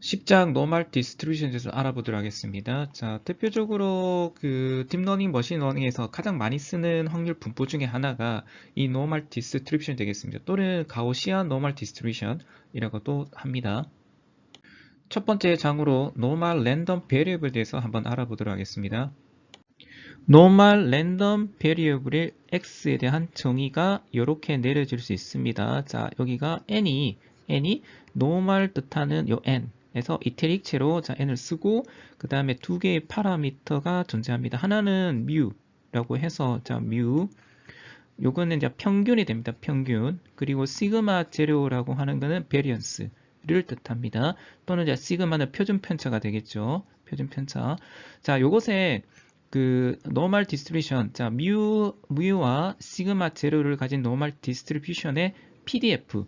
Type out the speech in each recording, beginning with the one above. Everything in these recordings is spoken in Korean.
10장 노멀 디스트리뷰션에 대해서 알아보도록 하겠습니다. 자, 대표적으로 그 딥러닝, 머신러닝에서 가장 많이 쓰는 확률 분포 중에 하나가 이 노멀 디스트리뷰션 되겠습니다. 또는 가우시안 노멀 디스트리뷰션이라고도 합니다. 첫 번째 장으로 노멀 랜덤 베리어블에 대해서 한번 알아보도록 하겠습니다. 노멀 랜덤 베리어블의 x에 대한 정의가 이렇게 내려질 수 있습니다. 자, 여기가 n이 노멀 뜻하는 요 n 에서 이태릭체로 자 n을 쓰고 그 다음에 두 개의 파라미터가 존재합니다. 하나는 뮤라고 해서 자 뮤 요거는 이제 평균이 됩니다. 평균. 그리고 시그마 제로라고 하는 거는 베리언스를 뜻합니다. 또는 이제 시그마는 표준 편차가 되겠죠. 표준 편차. 자, 요것에 그 노멀 디스트리뷰션, 자 뮤와 시그마 제로를 가진 노멀 디스트리뷰션의 PDF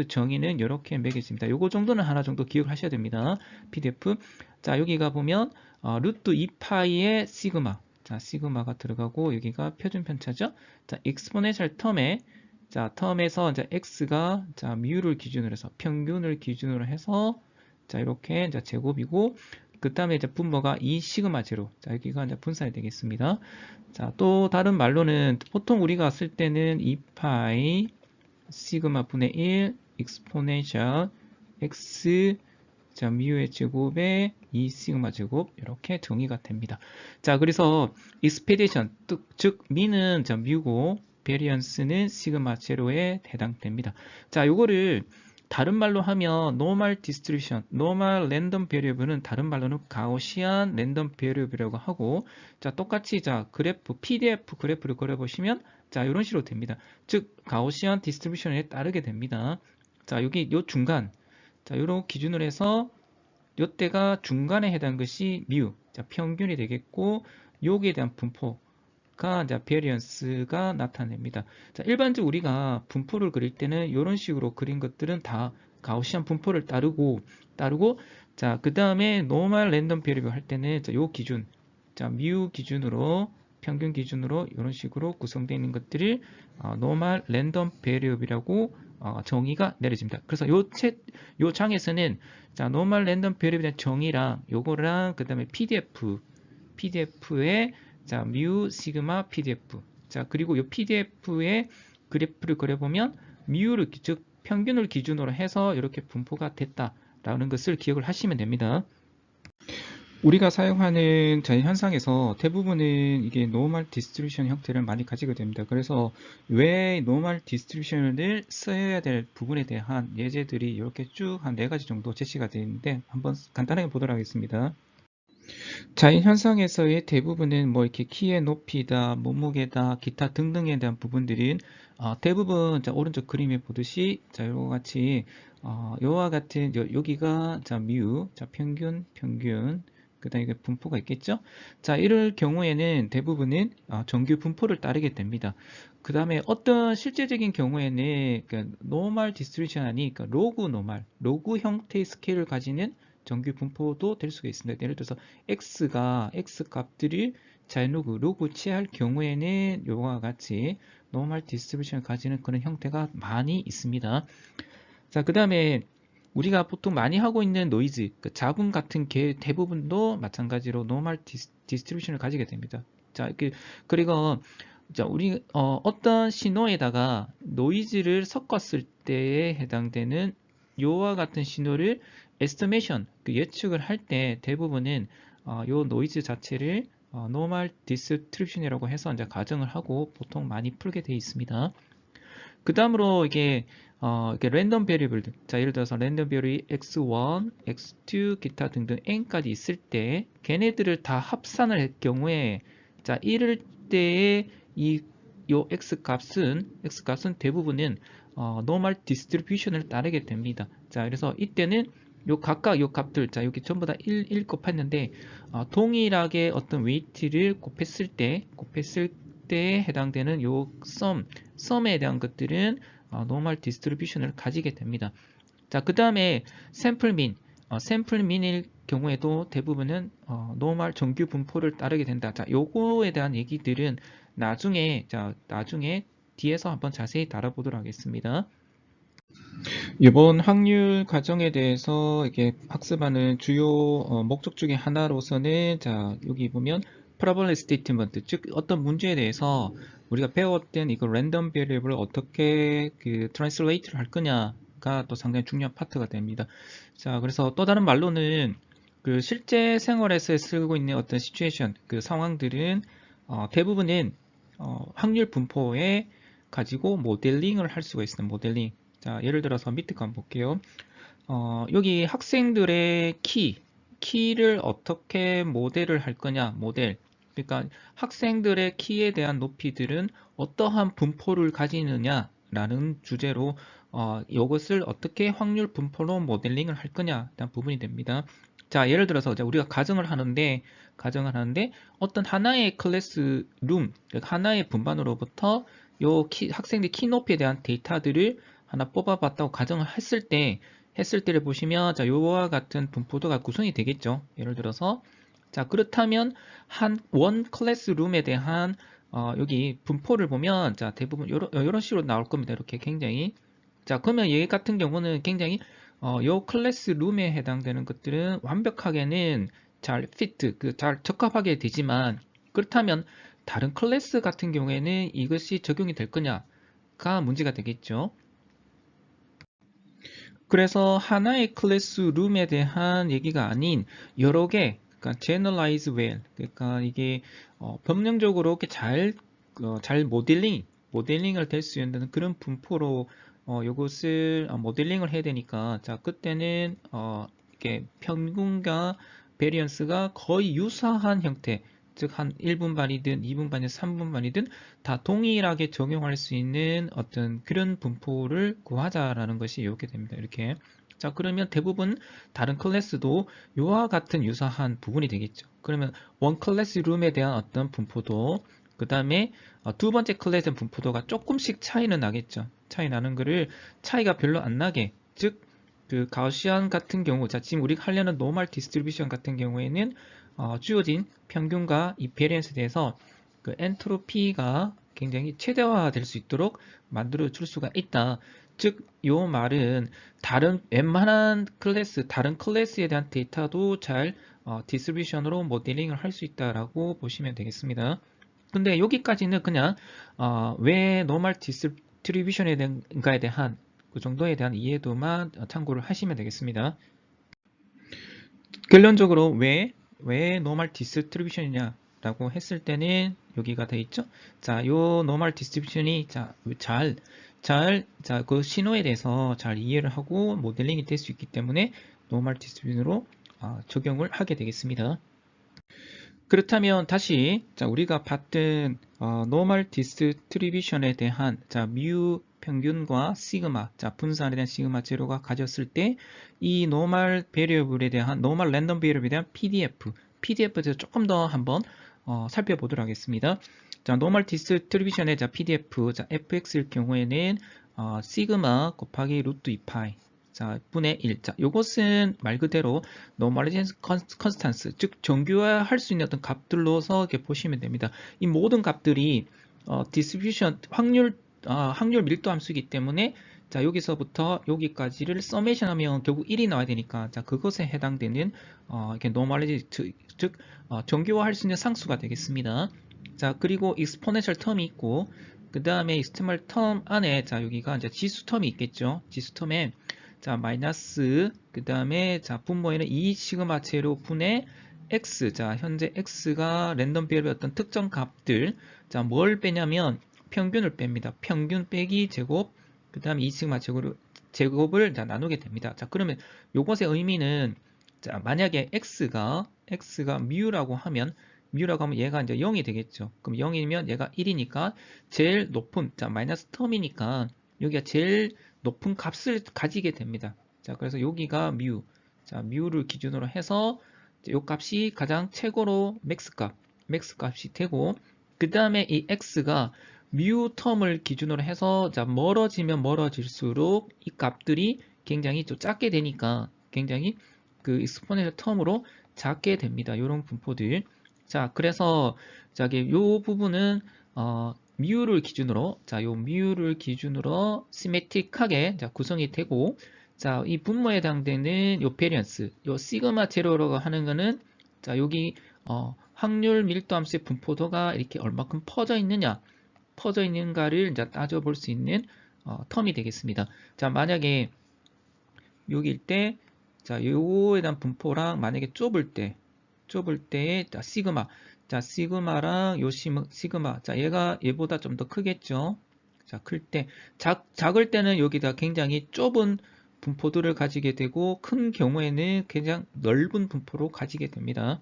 정의는 이렇게 매겨집니다. 요거 정도는 하나 정도 기억하셔야 됩니다. PDF. 자, 여기가 보면 루트 2파이의 시그마. 자, 시그마가 들어가고 여기가 표준 편차죠. 자, 익스포넨셜 텀에서 이제 x가 자 뮤를 기준으로 해서 평균을 기준으로 해서 자 이렇게 이제 제곱이고 그 다음에 이제 분모가 2 시그마 제로. 자, 여기가 이제 분산이 되겠습니다. 자, 또 다른 말로는 보통 우리가 쓸 때는 2파이 시그마 분의 1 익스포넨셜 x 자 뮤의 제곱에 2 시그마 제곱 이렇게 정의가 됩니다. 자, 그래서 익스페디션 즉 미는 자 뮤고 베리언스는 시그마 제로에 해당됩니다. 자, 요거를 다른 말로 하면 노멀 디스트리뷰션, 노멀 랜덤 베리어블은 다른 말로는 가우시안 랜덤 베리어블이라고 하고 자, 똑같이 자 그래프 PDF 그래프를 그려 보시면 자, 이런 식으로 됩니다. 즉 가우시안 디스트리뷰션에 따르게 됩니다. 자, 여기 요 중간 자, 요런 기준으로 해서 요때가 중간에 해당한 것이 뮤, 자, 평균이 되겠고 여기에 대한 분포가 자, 베리언스가 나타냅니다. 자, 일반적으로 우리가 분포를 그릴 때는 이런 식으로 그린 것들은 다 가우시안 분포를 따르고 자, 그 다음에 노멀 랜덤 베리어블 할 때는 자, 요 기준, 자, 뮤 기준으로 평균 기준으로 이런 식으로 구성되어 있는 것들을 노멀 랜덤 베리어블이라고 정의가 내려집니다. 그래서 요 장에서는 자, 노멀 랜덤 베리어블에 대한 정의랑 요거랑 그 다음에 PDF에 자, 뮤 시그마 PDF. 자, 그리고 요 PDF의 그래프를 그려보면 뮤를 즉 평균을 기준으로 해서 이렇게 분포가 됐다라는 것을 기억을 하시면 됩니다. 우리가 사용하는 자연 현상에서 대부분은 이게 노멀 디스트리뷰션 형태를 많이 가지게 됩니다. 그래서 왜 노멀 디스트리뷰션을 써야 될 부분에 대한 예제들이 이렇게 쭉 한 4가지 정도 제시가 되어 있는데 한번 간단하게 보도록 하겠습니다. 자연 현상에서의 대부분은 뭐 이렇게 키의 높이다, 몸무게다, 기타 등등에 대한 부분들인 대부분 자 오른쪽 그림에 보듯이 자 이와 같이 요와 같은 여기가 자 뮤, 자 평균 그 다음에 이게 분포가 있겠죠. 자, 이럴 경우에는 대부분은 정규 분포를 따르게 됩니다. 그 다음에 어떤 실제적인 경우에는 그러니까 노멀 디스트리뷰션 아니 그러니까 로그 형태의 스케일을 가지는 정규 분포도 될 수가 있습니다. 예를 들어서 x 값들이 로그 취할 경우에는 이와 같이 노멀 디스트리뷰션을 가지는 그런 형태가 많이 있습니다. 자, 그 다음에 우리가 보통 많이 하고 있는 노이즈, 그 잡음 같은 게 대부분도 마찬가지로 노멀 디스트리뷰션을 가지게 됩니다. 자, 그리고 자, 우리 어떤 신호에다가 노이즈를 섞었을 때에 해당되는 요와 같은 신호를 에스티메이션, 그 예측을 할 때 대부분은 요 노이즈 자체를 노멀 디스트리뷰션이라고 해서 이제 가정을 하고 보통 많이 풀게 되어 있습니다. 그 다음으로 이게 랜덤 베리어블들. 자, 예를 들어서 랜덤 베리어블이 x1, x2, 기타 등등 n까지 있을 때 걔네들을 다 합산을 할 경우에 자, 이럴 때에 요 x 값은 대부분은 노멀 디스트리뷰션을 따르게 됩니다. 자, 그래서 이때는 각각 요 값들, 자, 여기 전부 다 1 곱했는데 동일하게 어떤 웨이트를 곱했을 때에 해당되는 요 썸에 대한 것들은 노멀 디스트리뷰션을 가지게 됩니다. 자, 그 다음에 샘플민일 경우에도 대부분은 노멀 정규 분포를 따르게 된다. 자, 요거에 대한 얘기들은 나중에 뒤에서 한번 자세히 다뤄보도록 하겠습니다. 이번 확률 과정에 대해서 이게 학습하는 주요 목적 중에 하나로서는 자 여기 보면 probability statement 즉 어떤 문제에 대해서 우리가 배웠던 이거 랜덤 베리어블을 어떻게 그 트랜슬레이트를 할 거냐가 또 상당히 중요한 파트가 됩니다. 자 그래서 또 다른 말로는 그 실제 생활에서 쓰고 있는 어떤 시츄에이션 그 상황들은 대부분은 확률 분포에 가지고 모델링을 할 수가 있습니다. 모델링. 자, 예를 들어서 밑에 거 한번 볼게요. 여기 학생들의 키를 어떻게 모델을 할 거냐, 모델. 그러니까 학생들의 키에 대한 높이들은 어떠한 분포를 가지느냐라는 주제로 이것을 어떻게 확률 분포로 모델링을 할 거냐에 대한 부분이 됩니다. 자, 예를 들어서 우리가 가정을 하는데 어떤 하나의 클래스룸, 하나의 분반으로부터 학생들 키 높이에 대한 데이터들을 하나 뽑아봤다고 가정을 했을 때를 보시면 자 요와 같은 분포도가 구성이 되겠죠. 예를 들어서 자 그렇다면 원 클래스룸에 대한 여기 분포를 보면 자 대부분 요런 식으로 나올 겁니다. 이렇게 굉장히 자 그러면 얘 같은 경우는 굉장히 요 클래스룸에 해당되는 것들은 완벽하게는 잘 피트 잘 적합하게 되지만 그렇다면 다른 클래스 같은 경우에는 이것이 적용이 될 거냐가 문제가 되겠죠. 그래서 하나의 클래스룸에 대한 얘기가 아닌 여러 개, 그러니까 generalize well, 그러니까 이게 변명적으로 이렇게 잘 모델링을 될 수 있는 그런 분포로 이것을 모델링을 해야 되니까 자 그때는 이게 평균과 베리언스가 거의 유사한 형태, 즉 한 1분반이든 2분반이든 3분반이든 다 동일하게 적용할 수 있는 어떤 그런 분포를 구하자라는 것이 이렇게 됩니다. 이렇게. 자, 그러면 대부분 다른 클래스도 이와 같은 유사한 부분이 되겠죠. 그러면 원 클래스 룸에 대한 어떤 분포도 그 다음에 두 번째 클래스 분포도가 조금씩 차이는 나겠죠. 차이 나는 거를 차이가 별로 안 나게 즉 그 가우시안 같은 경우 자 지금 우리가 하려는 노멀 디스트리뷰션 같은 경우에는 주어진 평균과 이 베리언스에 대해서 그 엔트로피가 굉장히 최대화될 수 있도록 만들어 줄 수가 있다. 즉, 요 말은 웬만한 다른 클래스에 대한 데이터도 잘 디스트리뷰션으로 모델링을 할 수 있다라고 보시면 되겠습니다. 근데 여기까지는 그냥 왜 노멀 디스트리뷰션에 대한 그 정도에 대한 이해도만 참고를 하시면 되겠습니다. 결론적으로 왜 노멀 디스트리뷰션이냐 라고 했을 때는 여기가 돼 있죠. 자, 요 노멀 디스트리뷰션이 자, 그 신호에 대해서 잘 이해를 하고 모델링이 될 수 있기 때문에 노멀 디스트리뷰션으로 적용을 하게 되겠습니다. 그렇다면 다시 자, 우리가 봤던 노멀 디스트리뷰션에 대한 자, 뮤 평균과 시그마, 자, 분산에 대한 시그마 제로가 가졌을 때 이 노멀 베리어블에 대한 노멀 랜덤 베리어블에 대한 PDF에 대해서 조금 더 한번 살펴보도록 하겠습니다. 자, 노멀 디스트리뷰션의 자, PDF, 자, fx일 경우에는 시그마 곱하기 루트 2파이 자, 분의 1. 자, 요것은 말 그대로 normalization constants, 즉 정규화할 수 있는 어떤 값들로서 이렇게 보시면 됩니다. 이 모든 값들이 distribution 확률 밀도 함수이기 때문에 자, 여기서부터 여기까지를 서메이션 하면 결국 1이 나와야 되니까 자, 그것에 해당되는 이렇게 normalization, 즉 정규화할 수 있는 상수가 되겠습니다. 자, 그리고 exponential 텀이 있고 그 다음에 exponential 텀 안에 자, 여기가 이제 지수 텀이 있겠죠. 지수 텀에 자, 마이너스, 그 다음에, 자, 분모에는 2 시그마 제로 분의 x. 자, 현재 x가 랜덤 비율의 어떤 특정 값들. 자, 뭘 빼냐면 평균을 뺍니다. 평균 빼기 제곱, 그 다음에 2 시그마 제곱을 자, 나누게 됩니다. 자, 그러면 요것의 의미는, 자, 만약에 x가 뮤라고 하면 얘가 이제 0이 되겠죠. 그럼 0이면 얘가 1이니까 제일 높은, 자, 마이너스 텀이니까 여기가 제일 높은 값을 가지게 됩니다. 자, 그래서 여기가 뮤. 자, 뮤를 기준으로 해서 이 값이 가장 최고로 맥스 값이 되고 그 다음에 이 x가 뮤 텀을 기준으로 해서 자, 멀어지면 멀어질수록 이 값들이 굉장히 좀 작게 되니까 굉장히 그 익스포넨셜 텀으로 작게 됩니다. 이런 분포들. 자, 그래서 저기 요 부분은 미우를 기준으로, 자, 요 미우를 기준으로 시메트릭하게 자, 구성이 되고, 자, 이 분모에 해당되는 요 베리언스, 요 시그마 제로라고 하는 거는, 자, 여기, 확률 밀도 함수의 분포도가 이렇게 얼마큼 퍼져 있는가를 이제 따져볼 수 있는, 텀이 되겠습니다. 자, 만약에 여기일 때, 자, 요거에 대한 분포랑 만약에 좁을 때에, 자, 시그마. 자, 시그마랑 요 시그마. 자, 얘보다 좀 더 크겠죠? 자, 클 때. 작을 때는 여기다 굉장히 좁은 분포들을 가지게 되고, 큰 경우에는 굉장히 넓은 분포로 가지게 됩니다.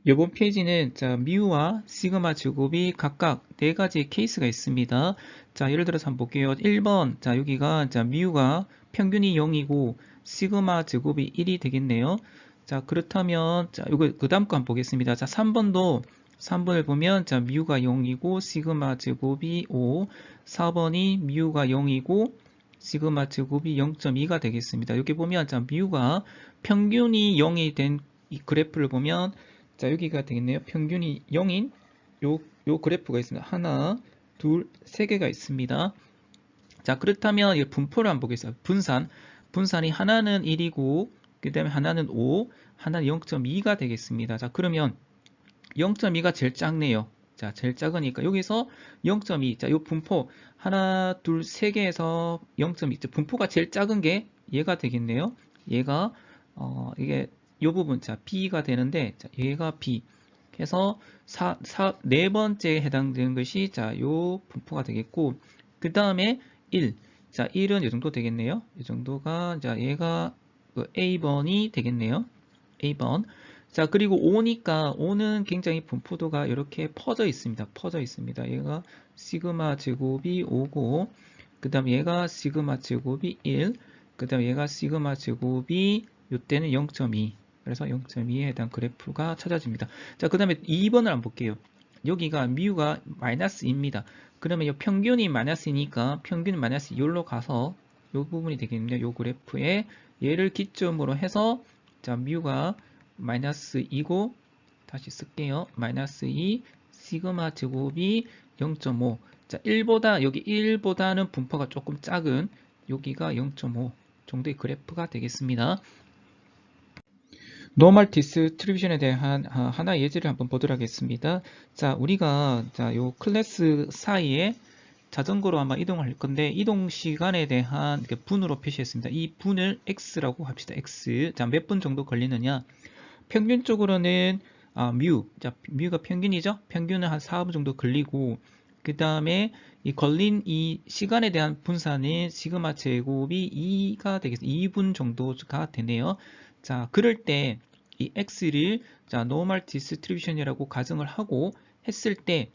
이번 페이지는 자, 미우와 시그마 제곱이 각각 4가지 케이스가 있습니다. 자, 예를 들어서 한번 볼게요. 1번, 자, 여기가 자, 미우가 평균이 0이고 시그마 제곱이 1이 되겠네요. 자, 그렇다면 자, 이거 그 다음 거 한번 보겠습니다. 자, 3번을 보면 자, 미우가 0이고 시그마 제곱이 5, 4번이 미우가 0이고 시그마 제곱이 0.2가 되겠습니다. 여기 보면 자, 미우가 평균이 0이 된 이 그래프를 보면 자, 여기가 되겠네요. 평균이 0인 요 그래프가 있습니다. 하나, 둘, 세 개가 있습니다. 자, 그렇다면 이 분포를 한번 보겠습니다. 분산이 하나는 1이고, 그 다음에 하나는 5, 하나는 0.2가 되겠습니다. 자, 그러면 0.2가 제일 작네요. 자, 제일 작으니까 여기서 0.2. 자, 요 분포 하나, 둘, 세 개에서 0.2. 분포가 제일 작은 게 얘가 되겠네요. 얘가 이게 요 부분 자 B가 되는데 자, 얘가 B. 해서 네 번째에 해당되는 것이 자, 요 분포가 되겠고 그 다음에 1. 자, 1은 이 정도 되겠네요. 이 정도가 자, 얘가 A번이 되겠네요. A번. 자, 그리고 5니까 5는 굉장히 분포도가 이렇게 퍼져 있습니다. 얘가 시그마 제곱이 5고 그 다음에 얘가 시그마 제곱이 1. 그 다음에 얘가 시그마 제곱이 이때는 0.2. 그래서 0.2에 해당 그래프가 찾아집니다. 자, 그 다음에 2번을 한번 볼게요. 여기가 미우가 마이너스입니다. 그러면 이 평균이 마이너스니까 평균 마이너스 2로 가서 이 부분이 되겠네요. 이 그래프에 얘를 기점으로 해서 자, 미우가 마이너스 2고 다시 쓸게요. 마이너스 2 시그마 제곱이 0.5. 자, 1보다 여기 1보다는 분포가 조금 작은 여기가 0.5 정도의 그래프가 되겠습니다. 노멀 디스트리뷰션에 대한 하나의 예제를 한번 보도록 하겠습니다. 자, 우리가 자, 요 클래스 사이에 자전거로 아마 이동을 할 건데 이동 시간에 대한 분으로 표시했습니다. 이 분을 x라고 합시다. x. 자, 몇 분 정도 걸리느냐? 평균적으로는 자, 뮤가 평균이죠? 평균은 한 4분 정도 걸리고 그 다음에 이 걸린 이 시간에 대한 분산은 시그마 제곱이 2가 되겠습니다. 2분 정도가 되네요. 자, 그럴 때 이 x를 자, 노멀 디스트리뷰션이라고 가정을 하고 했을 때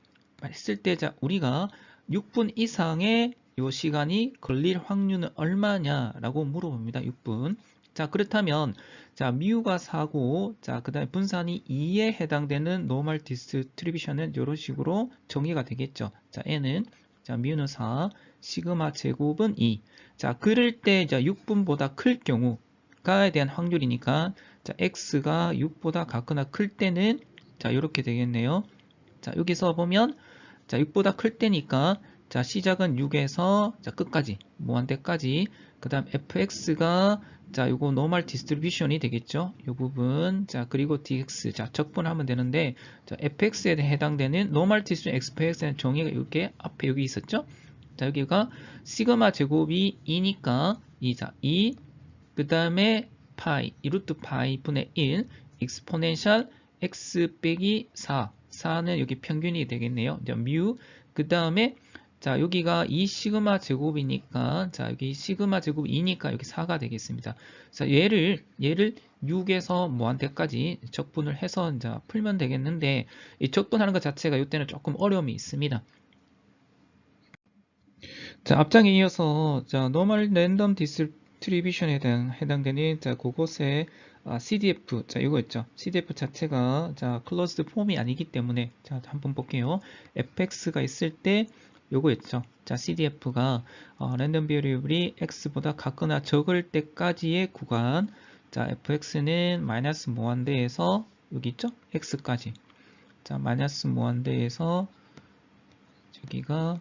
자, 우리가 6분 이상의 요 시간이 걸릴 확률은 얼마냐라고 물어봅니다. 6분. 자, 그렇다면 자, 미우가 4고 자, 그다음에 분산이 2에 해당되는 노멀 디스트리뷰션은 이런 식으로 정의가 되겠죠. 자, n은 자, 미우는 4, 시그마 제곱은 2. 자, 그럴 때 자, 6분보다 클 경우가에 대한 확률이니까 자, x가 6보다 같거나 클 때는 자, 이렇게 되겠네요. 자, 여기서 보면 자, 6보다 클 때니까 자, 시작은 6에서 자, 끝까지 무한대까지 그다음 fx가 자, 요거 노멀 디스트리뷰션이 되겠죠. 요 부분. 자, 그리고 dx. 자, 적분하면 되는데 자, fx에 해당되는 노멀 디스트리뷰션 xpx의 정의가 이렇게 앞에 여기 있었죠. 자, 여기가 시그마 제곱이 2니까 2자, 2 그다음에 파이, 2루트 파이 분의 1 익스포넨셜 x 빼기 4. 4는 여기 평균이 되겠네요. 뮤. 그다음에 자, 여기가 2 시그마 제곱이니까 자, 여기 시그마 제곱 2니까 여기 4가 되겠습니다. 자, 얘를 6에서 무한대까지 적분을 해서 이제 풀면 되겠는데 이 적분하는 것 자체가 이때는 조금 어려움이 있습니다. 자, 앞장에 이어서 자, 노멀 랜덤 디스트리뷰션에 대한 해당되는 자, 그곳에 CDF, 자, 이거 있죠. CDF 자체가 자, 클로즈드 폼이 아니기 때문에 자, 한번 볼게요. fx가 있을 때 요거 있죠. 자, CDF가 랜덤 베리어블이 x보다 같거나 적을 때까지의 구간. 자, fx는 마이너스 무한대에서 여기 있죠? x까지. 자, 마이너스 무한대에서 여기가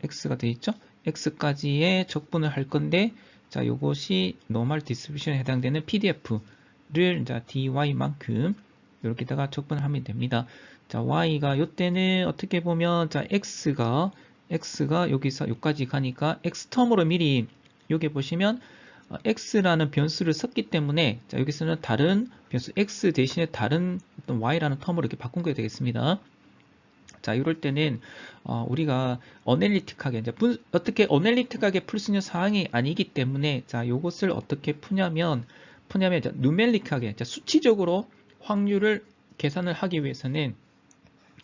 x가 돼 있죠? x까지의 적분을 할 건데, 자, 요것이 노멀 디스트리뷰션에 해당되는 pdf를 자, dy만큼 이렇게다가 적분을 하면 됩니다. 자, y가 요때는 어떻게 보면 자, x가 여기서 여기까지 가니까 x 텀으로 미리 여기 보시면 x라는 변수를 썼기 때문에 자, 여기서는 다른 변수 x 대신에 다른 어떤 y라는 텀으로 이렇게 바꾼 게 되겠습니다. 자, 이럴 때는 우리가 어널리틱하게 이제 어떻게 어널리틱하게 풀 수 있는 사항이 아니기 때문에 자, 요것을 어떻게 푸냐면 이제 누멜릭하게 이제 수치적으로 확률을 계산을 하기 위해서는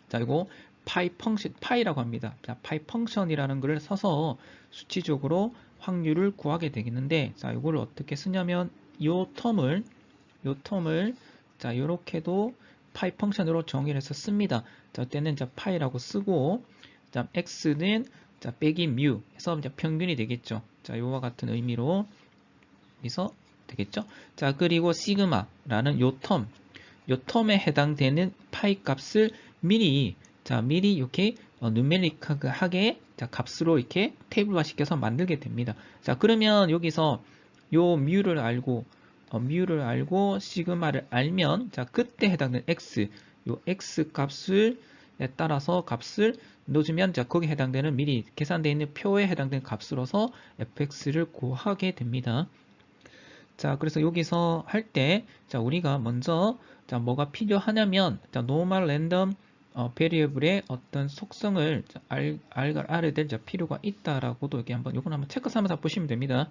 자, 이거 파이 펑션 파이라고 합니다. 자, 파이 펑션이라는 것을 써서 수치적으로 확률을 구하게 되겠는데 자, 이걸 어떻게 쓰냐면 요 텀을 자, 요렇게도 파이 펑션으로 정의를 해서 씁니다. 자, 이때는 자, 파이라고 쓰고, 자, x는 자, 빼기 뮤 해서 이제 평균이 되겠죠. 자, 요와 같은 의미로 여기서 되겠죠. 자, 그리고 시그마라는 요 텀에 해당되는 파이 값을 미리 이렇게 누메릭하게 자, 값으로 이렇게 테이블화 시켜서 만들게 됩니다. 자, 그러면 여기서 요 뮤를 알고 시그마를 알면 자, 그때 해당되는 요 x 값을 따라서 값을 넣어주면 자, 거기에 해당되는 미리 계산되어 있는 표에 해당되는 값으로서 fx를 구하게 됩니다. 자, 그래서 여기서 할 때 자, 우리가 먼저 자, 뭐가 필요하냐면 자, 노멀 랜덤 베리어블의 어떤 속성을 알아야 될 필요가 있다라고도 이렇게 요건 한번 체크 삼아서 보시면 됩니다.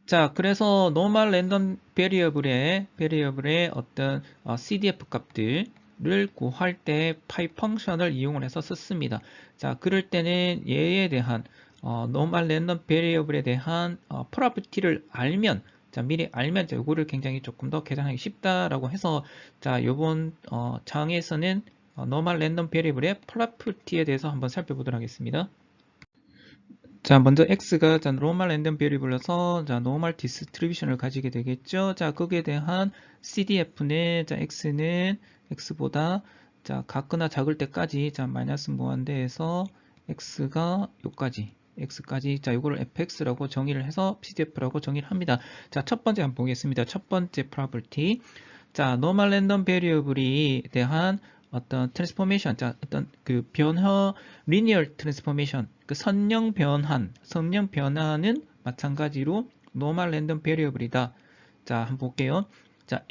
자, 그래서 노멀 랜덤 베리어블의 어떤 CDF 값들을 구할 때 파이 펑션을 이용을 해서 썼습니다. 자, 그럴 때는 얘에 대한 노멀 랜덤 베리어블에 대한 프로퍼티를 알면 자, 미리 알면 자, 요거를 굉장히 조금 더 계산하기 쉽다라고 해서 자, 요번 장에서는 노멀 랜덤 베리어블의 프로퍼티에 대해서 한번 살펴보도록 하겠습니다. 자, 먼저 x가 자, 노멀 랜덤 베리어블로서 자, 노멀 디스트리뷰션을 가지게 되겠죠. 자, 거기에 대한 CDF는 자, x는 x보다 자, 같거나 작을 때까지 자, 마이너스 무한대에서 x가 x까지 자, 이거를 fx라고 정의를 해서 CDF라고 정의를 합니다. 자, 첫 번째 한번 보겠습니다. 첫 번째 프로퍼티. 자, 노멀 랜덤 베리어블에 대한 어떤 트랜스포메이션, 자, 어떤 그 변화, 리니얼 트랜스포메이션, 그 선형 변화는 마찬가지로 노멀 랜덤 베리어블이다. 자, 한번 볼게요. 자,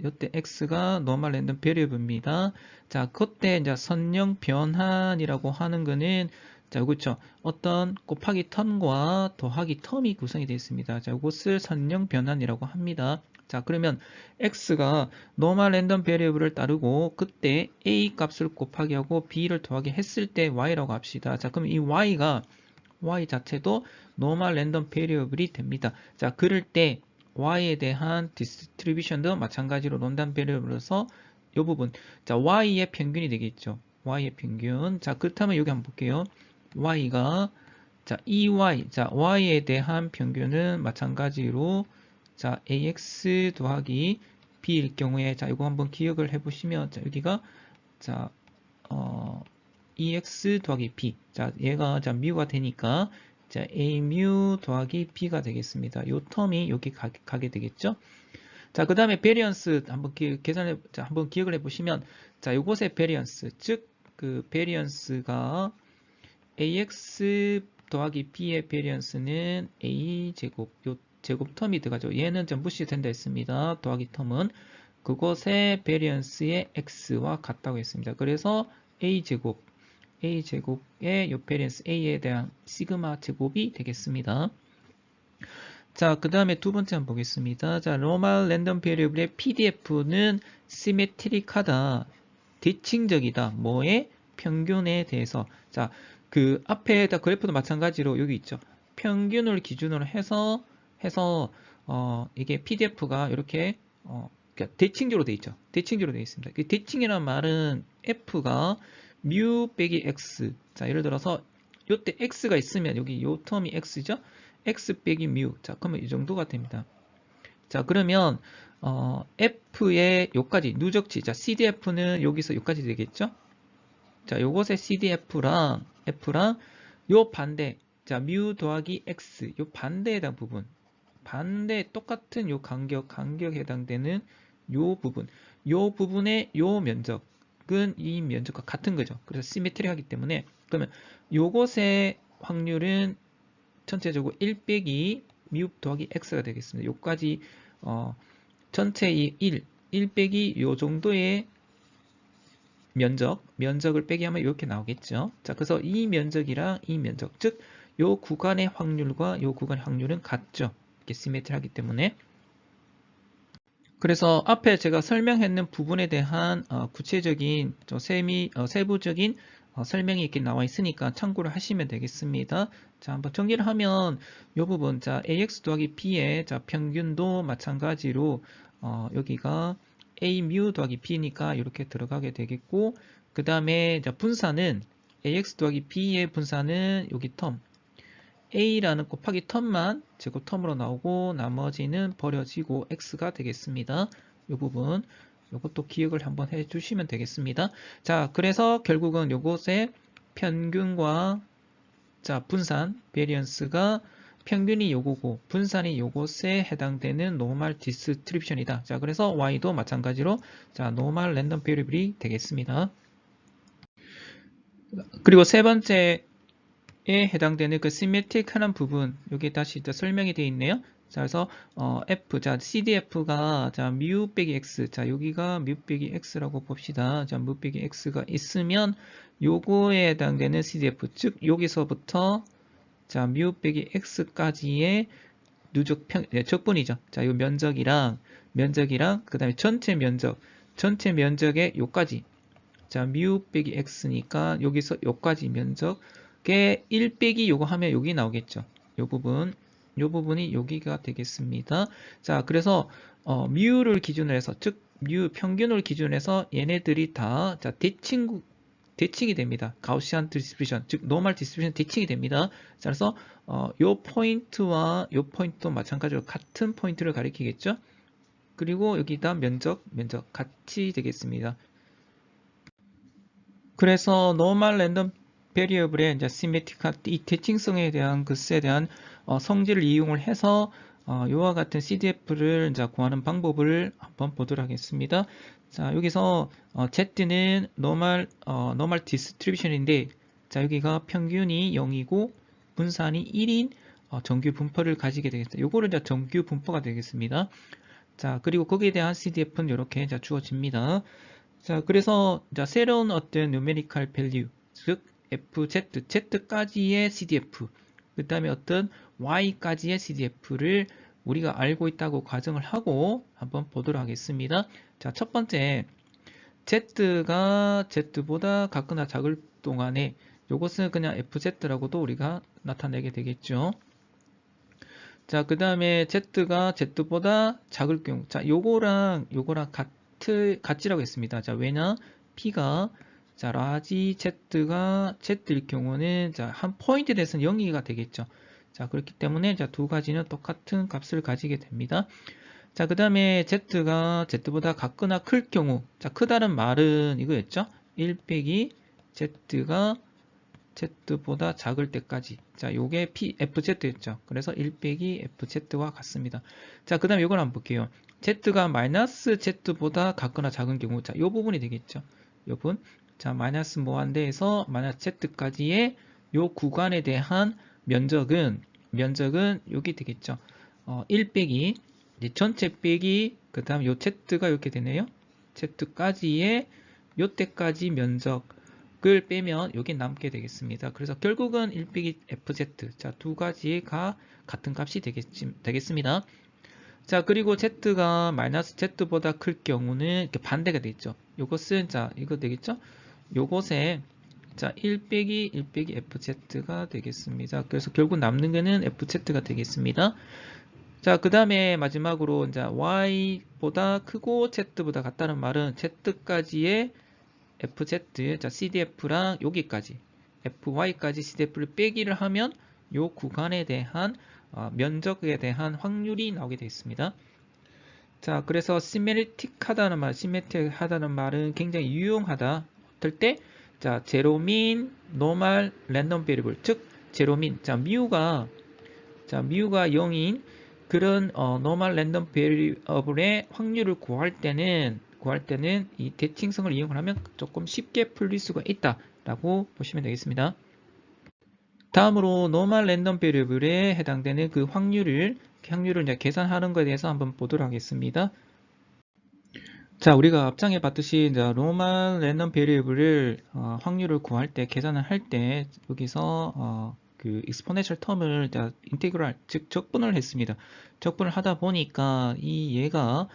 요때 x가 노멀 랜덤 베리어블입니다. 자, 그때 이제 선형 변환이라고 하는 거는 자, 그렇죠. 어떤 곱하기 텀과 더하기 텀이 구성이 되어 있습니다. 자, 이것을 선형 변환이라고 합니다. 자, 그러면 x가 노멀 랜덤 베리어블을 따르고 그때 a 값을 곱하기 하고 b를 더하기 했을 때 y라고 합시다. 자, 그럼 이 y 자체도 노멀 랜덤 베리어블이 됩니다. 자, 그럴 때 y에 대한 디스트리뷰션도 마찬가지로 랜덤 베리어블로서 이 부분 자, y의 평균이 되겠죠. y의 평균. 자, 그렇다면 여기 한번 볼게요. y가 자, y에 대한 평균은 마찬가지로 자, ax 더하기 b일 경우에 자, 이거 한번 기억을 해보시면 자, 여기가 자, ex 더하기 b 자, 얘가 자, 뮤가 되니까 자, a 뮤 더하기 b가 되겠습니다. 요 텀이 여기 가게 되겠죠? 자, 그 다음에 베리언스 한번 한번 기억을 해보시면 자, 요것의 베리언스 즉 그 베리언스가 ax 더하기 b의 베리언스는 a 제곱 요 제곱 텀이 들어가죠. 얘는 좀 무시된다 했습니다. 더하기 텀은 그것의 베리언스의 x와 같다고 했습니다. 그래서 a 제곱의 요 베리언스 a에 대한 시그마 제곱이 되겠습니다. 자, 그 다음에 두 번째 한번 보겠습니다. 자, 노멀 랜덤 베리어블의 PDF는 시메트릭하다, 대칭적이다. 뭐의 평균에 대해서. 자, 그 앞에다 그래프도 마찬가지로 여기 있죠. 평균을 기준으로 해서 이게 PDF가 이렇게 그러니까 대칭적으로 돼 있죠. 대칭적으로 돼 있습니다. 그 대칭이라는 말은 F가 뮤 빼기 X. 자, 예를 들어서 요때 X가 있으면 여기 요 텀이 X죠. X 빼기 뮤. 자, 그러면 이 정도가 됩니다. 자, 그러면 F의 요까지 누적치. 자, CDF는 여기서 요까지 되겠죠. 자, 요것의 CDF랑 F랑 요 반대, 자, 뮤 더하기 X, 요 반대에 해당 부분, 반대 똑같은 요 간격에 해당되는 요 부분, 요 부분의 요 면적은 이 면적과 같은 거죠. 그래서 시메트리하기 때문에, 그러면 요것의 확률은 전체적으로 1 빼기 뮤 더하기 X가 되겠습니다. 요까지, 전체의 1 빼기 요 정도의 면적을 빼기 하면 이렇게 나오겠죠. 자, 그래서 이 면적이랑 이 면적, 즉, 요 구간의 확률과 요 구간의 확률은 같죠. 이렇게 시메트리하기 때문에. 그래서 앞에 제가 설명했는 부분에 대한 구체적인 세부적인 설명이 이렇게 나와 있으니까 참고를 하시면 되겠습니다. 자, 한번 정리를 하면 이 부분, 자, ax 더하기 b의 자, 평균도 마찬가지로 여기가 a 뮤 더하기 b니까 이렇게 들어가게 되겠고, 그 다음에 분사는 ax 더하기 b의 분사는 여기 텀 a라는 곱하기 텀만 제곱 텀으로 나오고 나머지는 버려지고 x가 되겠습니다. 이 부분 이것도 기억을 한번 해주시면 되겠습니다. 자, 그래서 결국은 요것의 평균과 자 분산 베리언스가 평균이 요거고 분산이 요것에 해당되는 노멀 디스트리뷰션이다. 자, 그래서 y도 마찬가지로 자 노멀 랜덤 베리어블이 되겠습니다. 그리고 세 번째 에 해당되는 그 시메트릭한 부분 여기 다시 설명이 되어 있네요. 자, 그래서 f 자 CDF가 자 뮤 빼기 x 자 여기가 뮤 빼기 x라고 봅시다. 자 뮤 빼기 x가 있으면 요거에 해당되는 CDF 즉 여기서부터 자 뮤 빼기 x까지의 누적 적분이죠. 자 요 면적이랑 그다음에 전체 면적의 요까지 자 뮤 빼기 x니까 여기서 요까지 면적 1 빼기 요거 하면 여기 나오겠죠. 요 부분이 여기가 되겠습니다. 자, 그래서 뮤를 기준으로 해서 즉 뮤 평균을 기준으로 해서 얘네들이 다 자, 대칭이 됩니다. 가우시안 디스트리뷰션 즉 노멀 디스트리뷰션 대칭이 됩니다. 자, 그래서 요 포인트와 요 포인트도 마찬가지로 같은 포인트를 가리키겠죠. 그리고 여기다 면적 같이 되겠습니다. 그래서 노멀 랜덤 베리어블의 이제 시메트릭한 이 대칭성에 대한 것에 대한 성질을 이용을 해서 이와 같은 CDF를 이제 구하는 방법을 한번 보도록 하겠습니다. 자, 여기서 Z는 노멀 디스트리뷰션인데 자, 여기가 평균이 0이고 분산이 1인 정규 분포를 가지게 되겠습니다. 요거를 이제 정규 분포가 되겠습니다. 자, 그리고 거기에 대한 CDF는 이렇게 이제 주어집니다. 자, 그래서 자, 새로운 어떤 numerical value 즉 FZ, Z까지의 CDF, 그 다음에 어떤 Y까지의 CDF를 우리가 알고 있다고 가정을 하고 한번 보도록 하겠습니다. 자, 첫 번째, Z가 Z보다 같거나 작을 동안에 이것은 그냥 FZ라고도 우리가 나타내게 되겠죠. 자, 그 다음에 Z가 Z보다 작을 경우, 자, 요거랑 같이라고 했습니다. 자, 왜냐? P가 자, 라지 Z가 Z일 경우는 자, 한 포인트에 대해서는 0이가 되겠죠. 자, 그렇기 때문에 자, 두 가지는 똑같은 값을 가지게 됩니다. 자, 그 다음에 Z가 Z보다 같거나 클 경우, 자, 크다는 말은 이거였죠. 1 빼기 Z가 Z보다 작을 때까지. 자, 요게 FZ였죠. 그래서 1 빼기 FZ와 같습니다. 자, 그 다음에 요걸 한번 볼게요. Z가 마이너스 Z보다 같거나 작은 경우, 자, 요 부분이 되겠죠. 요 부분. 자, 마이너스 무한대에서 마이너스 Z까지의 요 구간에 대한 면적은 여기 되겠죠. 1 빼기, 이제 전체 빼기, 그 다음 요 Z가 이렇게 되네요. Z까지의 요때까지 면적을 빼면 여기 남게 되겠습니다. 그래서 결국은 1 빼기 FZ, 자, 두 가지가 같은 값이 되겠습니다. 자, 그리고 Z가 마이너스 Z보다 클 경우는 이렇게 반대가 되겠죠. 요것은, 자, 이거 되겠죠? 요것에, 자, 1 빼기 FZ가 되겠습니다. 그래서 결국 남는 거는 FZ가 되겠습니다. 자, 그 다음에 마지막으로, 이제, Y보다 크고 Z보다 같다는 말은 Z까지의 FZ, 자, CDF랑 여기까지, FY까지 CDF를 빼기를 하면 요 구간에 대한 면적에 대한 확률이 나오게 되어 있습니다. 자, 그래서 시메트릭하다는 말은 굉장히 유용하다 할 때, 자, 제로민, 노멀, 랜덤 베리블, 즉 제로민. 자, 미우가 0인 그런 노멀 랜덤 베리어블의 확률을 구할 때는 이 대칭성을 이용을 하면 조금 쉽게 풀릴 수가 있다라고 보시면 되겠습니다. 다음으로 노멀 랜덤 베리어블에 해당되는 그 확률을 이제 계산하는 것에 대해서 한번 보도록 하겠습니다. 자, 우리가 앞장에 봤듯이 노멀 랜덤 베리어블을 확률을 구할 때 계산을 할 때 여기서 그 익스포넨셜 텀을 인테그랄 즉 적분을 했습니다. 적분을 하다 보니까 이 얘가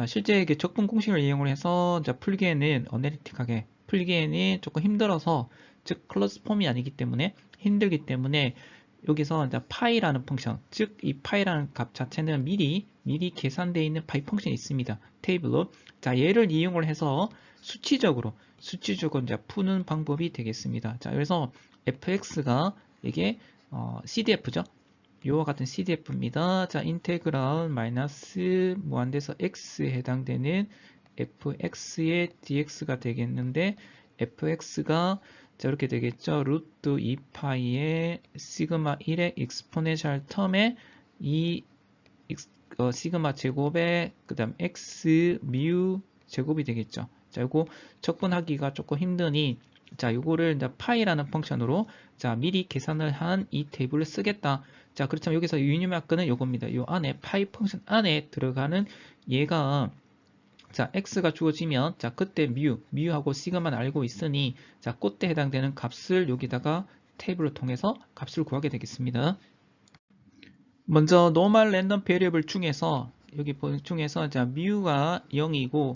실제 이게 적분 공식을 이용을 해서 풀기에는 어널리틱하게 풀기에는 조금 힘들어서 즉 클로즈 폼이 아니기 때문에 힘들기 때문에 여기서 파이라는 펑션 즉 이 파이라는 값 자체는 미리 계산되어 있는 파이 펑션이 있습니다. 테이블로 자, 얘를 이용을 해서 수치적으로 이제 푸는 방법이 되겠습니다. 자, 그래서 fx가 이게 CDF죠. 요와 같은 CDF입니다. 자, 인테그랄 마이너스 무한대에서 x에 해당되는 fx의 dx가 되겠는데 fx가 자, 이렇게 되겠죠. 루트 2파이의 시그마 1의 익스포넨셜 텀에 이 시그마 제곱에 그 다음 x 뮤 제곱이 되겠죠. 자, 요거 적분하기가 조금 힘드니 자, 요거를 이제 파이라는 펑션으로 자, 미리 계산을 한 이 테이블을 쓰겠다. 자, 그렇다면 여기서 유니마크는 요겁니다. 요 안에 파이 펑션 안에 들어가는 얘가 자, x가 주어지면 자, 그때 뮤하고 시그마는 알고 있으니 자, 그때 해당되는 값을 여기다가 테이블을 통해서 값을 구하게 되겠습니다. 먼저 노멀 랜덤 베리어블 중에서 여기 중에서 자, 뮤가 0이고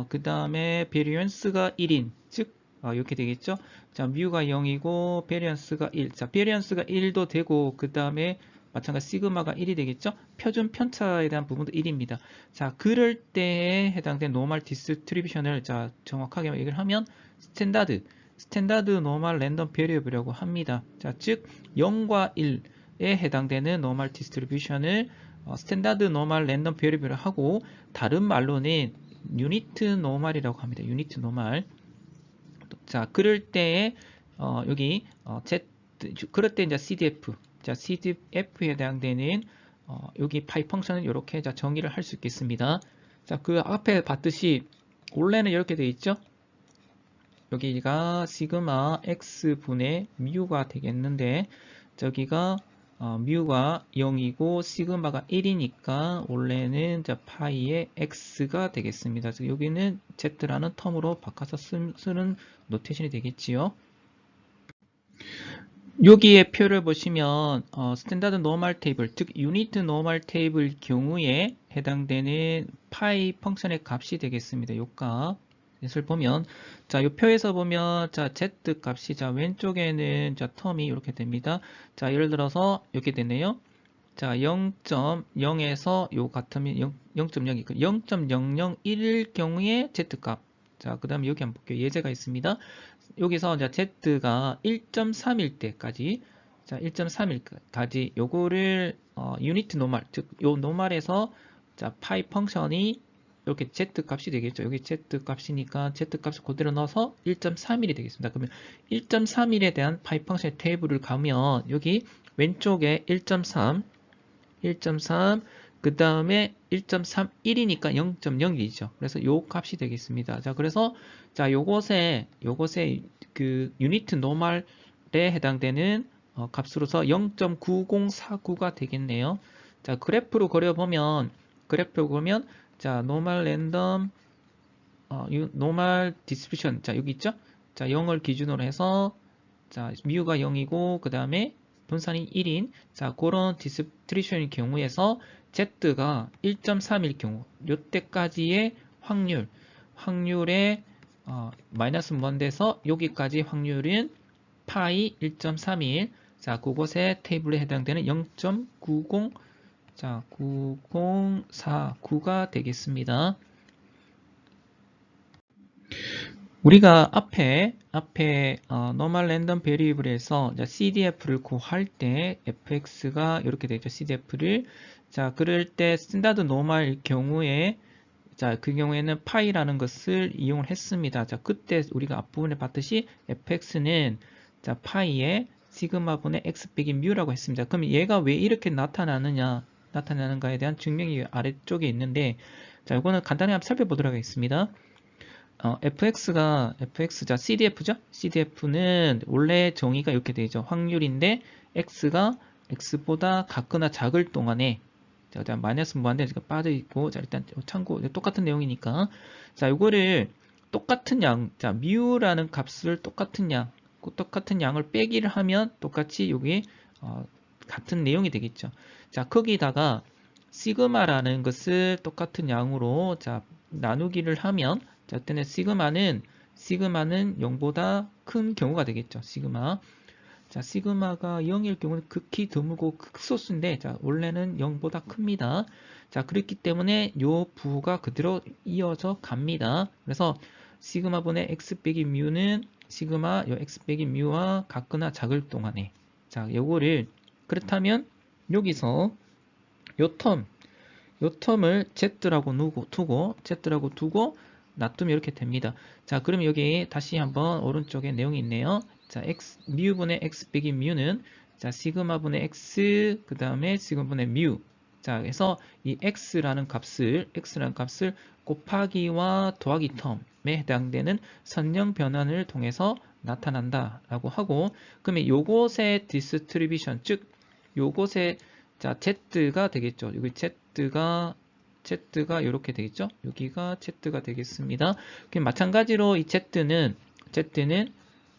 그 다음에 베리언스가 1인 즉 이렇게 되겠죠. 자, 뮤가 0이고 베리언스가 1. 자, 베리언스가 1도 되고 그 다음에 마찬가지 시그마가 1이 되겠죠. 표준 편차에 대한 부분도 1입니다. 자, 그럴 때에 해당된 노멀 디스트리뷰션을 자, 정확하게 얘기를 하면 스탠다드 노멀 랜덤 베리어블이라고 합니다. 자, 즉 0과 1에 해당되는 노멀 디스트리뷰션을 스탠다드 노멀 랜덤 베리어블을 하고 다른 말로는 유니트 노멀이라고 합니다. 유니트 노멀. 자, 그럴 때에 여기 그럴 때 이제 CDF 자, CDF에 해당되는 여기 파이 펑션은 이렇게 자, 정의를 할 수 있겠습니다. 자, 그 앞에 봤듯이 원래는 이렇게 되어 있죠. 여기가 시그마 x분의 뮤가 되겠는데 저기가 뮤가 0이고 시그마가 1이니까 원래는 자, 파이의 x가 되겠습니다. 여기는 z라는 텀으로 바꿔서 쓰는 노테이션이 되겠지요. 여기에 표를 보시면 스탠다드 노멀 테이블, 즉 유니트 노멀 테이블 경우에 해당되는 파이 펑션의 값이 되겠습니다. 요 값을 보면 자, 요 표에서 보면 자, z 값이 자, 왼쪽에는 자, 텀이 이렇게 됩니다. 자, 예를 들어서 이렇게 되네요. 자, 0.0에서 요 같으면 0.0이 0.001일 경우에 z 값. 자, 그 다음에 여기 한번 볼게요. 예제가 있습니다. 여기서 이제 z가 1.3일 때까지 자, 1.3일까지 요거를 유니트 노멀, 즉 요 노멀에서 자, 파이 펑션이 이렇게 z 값이 되겠죠. 여기 z 값이니까 z 값을 그대로 넣어서 1.3일이 되겠습니다. 그러면 1.3일에 대한 파이 펑션의 테이블을 가면 여기 왼쪽에 1.3 그 다음에 1.31이니까 0.01이죠. 그래서 요 값이 되겠습니다. 자, 그래서 자, 요것에 그 유니트 노멀에 해당되는 값으로서 0.9049가 되겠네요. 자, 그래프로 그려보면 자, 노멀 랜덤 노멀 디스트리뷰션 자, 여기 있죠? 자, 0을 기준으로 해서 자, 뮤가 0이고 그 다음에 분산이 1인 자, 그런 디스트리뷰션의 경우에서 Z가 1.3일 경우 요때까지의 확률의 마이너스 무한대에서 여기까지 확률은 파이 1.31 자, 그곳의 테이블에 해당되는 0.90 자, 9049가 되겠습니다. 우리가 앞에 normal random variable에서 CDF를 구할 때 fx가 이렇게 되죠. CDF를 자, 그럴 때 스탠다드 노멀 경우에 자, 그 경우에는 파이라는 것을 이용을 했습니다. 자, 그때 우리가 앞부분에 봤듯이 fx는 자, 파이의 시그마분의 x 빼기 뮤라고 했습니다. 그럼 얘가 왜 이렇게 나타나는가에 대한 증명이 아래쪽에 있는데, 자, 이거는 간단히 한번 살펴보도록 하겠습니다. 자, CDF죠? CDF는 원래 정의가 이렇게 되죠. 확률인데, x가 x보다 같거나 작을 동안에, 자, 마이너스 무한대 빠져있고, 자, 일단 참고, 똑같은 내용이니까. 자, 이거를 똑같은 양, 자, 뮤라는 값을 똑같은 양을 빼기를 하면 똑같이 여기, 같은 내용이 되겠죠. 자, 거기다가, 시그마라는 것을 똑같은 양으로, 자, 나누기를 하면, 자, 때는 시그마는 0보다 큰 경우가 되겠죠. 시그마. 자, 시그마가 0일 경우는 극히 드물고 극소수인데, 자, 원래는 0보다 큽니다. 자, 그렇기 때문에 요 부호가 그대로 이어져 갑니다. 그래서 시그마분의 x 빼기 뮤는 시그마 요 x 빼기 뮤와 같거나 작을 동안에, 자, 요거를 그렇다면 여기서 요 텀을 z라고 두고 놔두면 이렇게 됩니다. 자, 그럼 여기 다시 한번 오른쪽에 내용이 있네요. 자, 뮤분의 x 빼기 뮤는, 자, 시그마분의 x, 그 다음에 시그마분의 뮤. 자, 그래서 이 x라는 값을 곱하기와 더하기 텀에 해당되는 선형 변환을 통해서 나타난다라고 하고, 그러면 요것의 디스트리뷰션, 즉 요것의, 자, z가 되겠죠. 여기 Z가 이렇게 되겠죠. 여기가 Z가 되겠습니다. 그럼 마찬가지로 이 Z는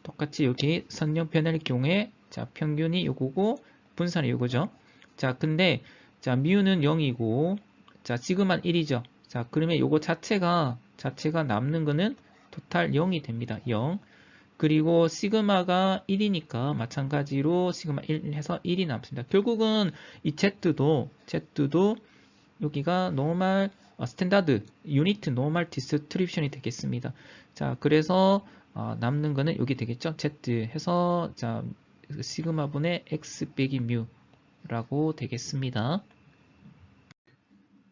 똑같이 여기 선형 변화일 경우에, 자, 평균이 요거고 분산이 요거죠. 자, 근데 자, 뮤는 0이고, 자, 시그마는 1이죠. 자, 그러면 요거 자체가 남는 거는 토탈 0이 됩니다. 0. 그리고 시그마가 1이니까 마찬가지로 시그마 1 해서 1이 남습니다. 결국은 이 Z도 여기가 노멀 스탠다드 유니트 노멀 디스트리뷰션이 되겠습니다. 자, 그래서 남는 거는 여기 되겠죠. Z 해서, 자, 시그마분의 x 빼기 뮤라고 되겠습니다.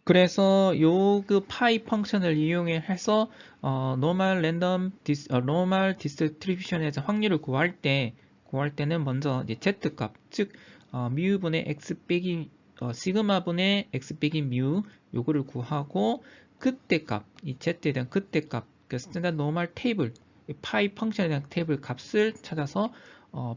그래서 요 그 파이 펑션을 이용해서 노멀 디스트리뷰션에서 확률을 구할 때는 먼저 이제 z 값, 즉 뮤분의 x 빼기 시그마분의 x 빼기 뮤 요거를 구하고, 그때 값, 이 z에 대한 그때 값, 그 스탠다드 노멀 테이블, 파이 펑션에 대한 테이블 값을 찾아서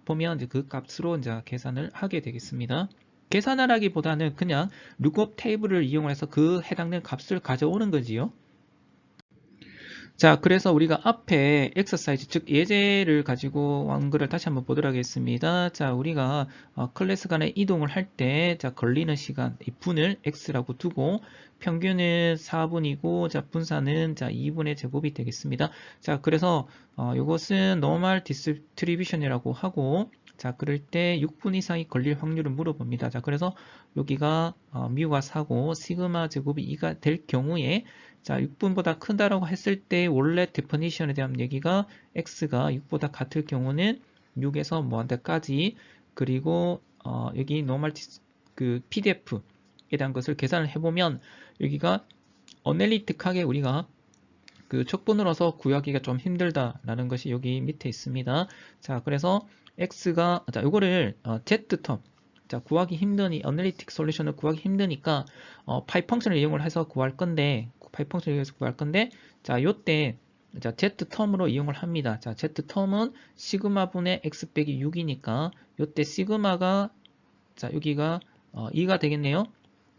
보면 이제 그 값으로 이제 계산을 하게 되겠습니다. 계산을 하기보다는 그냥 룩업 테이블을 이용해서 그 해당되는 값을 가져오는 거지요. 자, 그래서 우리가 앞에 엑서사이즈, 즉 예제를 가지고 한 거를 다시 한번 보도록 하겠습니다. 자, 우리가 클래스 간의 이동을 할 때, 자, 걸리는 시간, 이 분을 x라고 두고 평균은 4분이고, 자, 분산은, 자, 2분의 제곱이 되겠습니다. 자, 그래서 이것은 노멀 디스트리뷰션이라고 하고, 자, 그럴 때 6분 이상이 걸릴 확률을 물어봅니다. 자, 그래서 여기가 뮤가 4고 시그마 제곱이 2가 될 경우에, 자, 6분보다 크다라고 했을 때 원래 데퍼니션에 대한 얘기가 x가 6보다 같을 경우는 6에서 뭐한테까지, 그리고 여기 노멀 그 PDF에 대한 것을 계산을 해보면 여기가 어널리틱하게 우리가 그 척분으로서 구하기가 좀 힘들다라는 것이 여기 밑에 있습니다. 자, 그래서 x가, 자, 요거를 z텀, 자, 구하기 힘드니, 어널리틱 솔루션을 구하기 힘드니까 파이 펑션을 이용을 해서 구할 건데, 자, 요때, 자, z텀으로 이용을 합니다. 자, z텀은 시그마분의 x 빼기 6이니까 요때 시그마가, 자, 여기가 2가 되겠네요.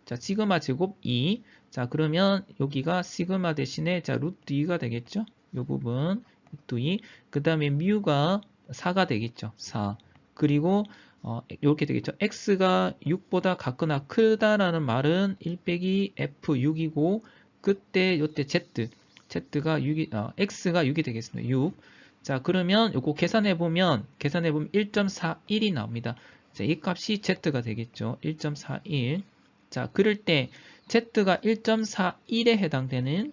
자, 시그마 제곱 2. 자, 그러면 여기가 시그마 대신에, 자, 루트 2가 되겠죠? 요 부분 루트 2. 그 다음에 뮤가 4가 되겠죠. 4. 그리고 이렇게 되겠죠. x가 6보다 같거나 크다라는 말은 1 빼기 f6이고, 그때 요때 z가 6이, x가 6이 되겠습니다. 6. 자, 그러면 요거 계산해 보면 1.41이 나옵니다. 자, 이 값이 z가 되겠죠. 1.41. 자, 그럴 때 z가 1.41에 해당되는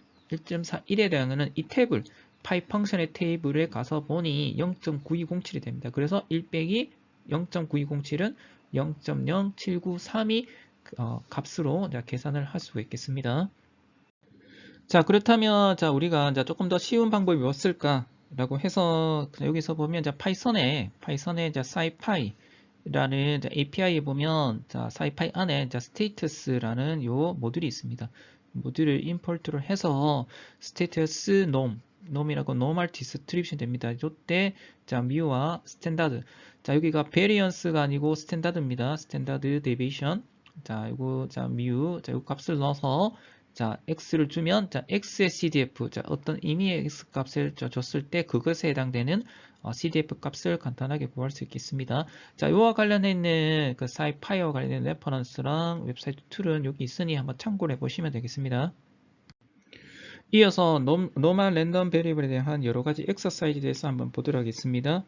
이 테이블, 파이 펑션의 테이블에 가서 보니 0.9207이 됩니다. 그래서 1 빼기 0.9207은 0.0793이 값으로 계산을 할 수가 있겠습니다. 자, 그렇다면 자, 우리가 이제 조금 더 쉬운 방법이 무엇일까라고 해서 여기서 보면 이제 파이썬에 이제 scipy라는 API에 보면 자, scipy 안에 이제 status라는 요 모듈이 있습니다. 모듈을 임포트를 해서 status 놈이라고 normal distribution 됩니다. 이때 자, mu와 스탠다드. 자, 여기가 variance가 아니고 스탠다드입니다. 스탠다드 deviation. 자, 이거 자, mu 자, 이 값을 넣어서 자, x를 주면 자, x의 CDF 자, 어떤 임의의 x 값을 줬을 때 그것에 해당되는 CDF 값을 간단하게 구할 수 있겠습니다. 자, 이와 관련해 있는 그 scipy와 관련된 레퍼런스랑 웹사이트 툴은 여기 있으니 한번 참고를 해보시면 되겠습니다. 이어서 노멀 랜덤 베리블에 대한 여러 가지 엑서사이즈에 대해서 한번 보도록 하겠습니다.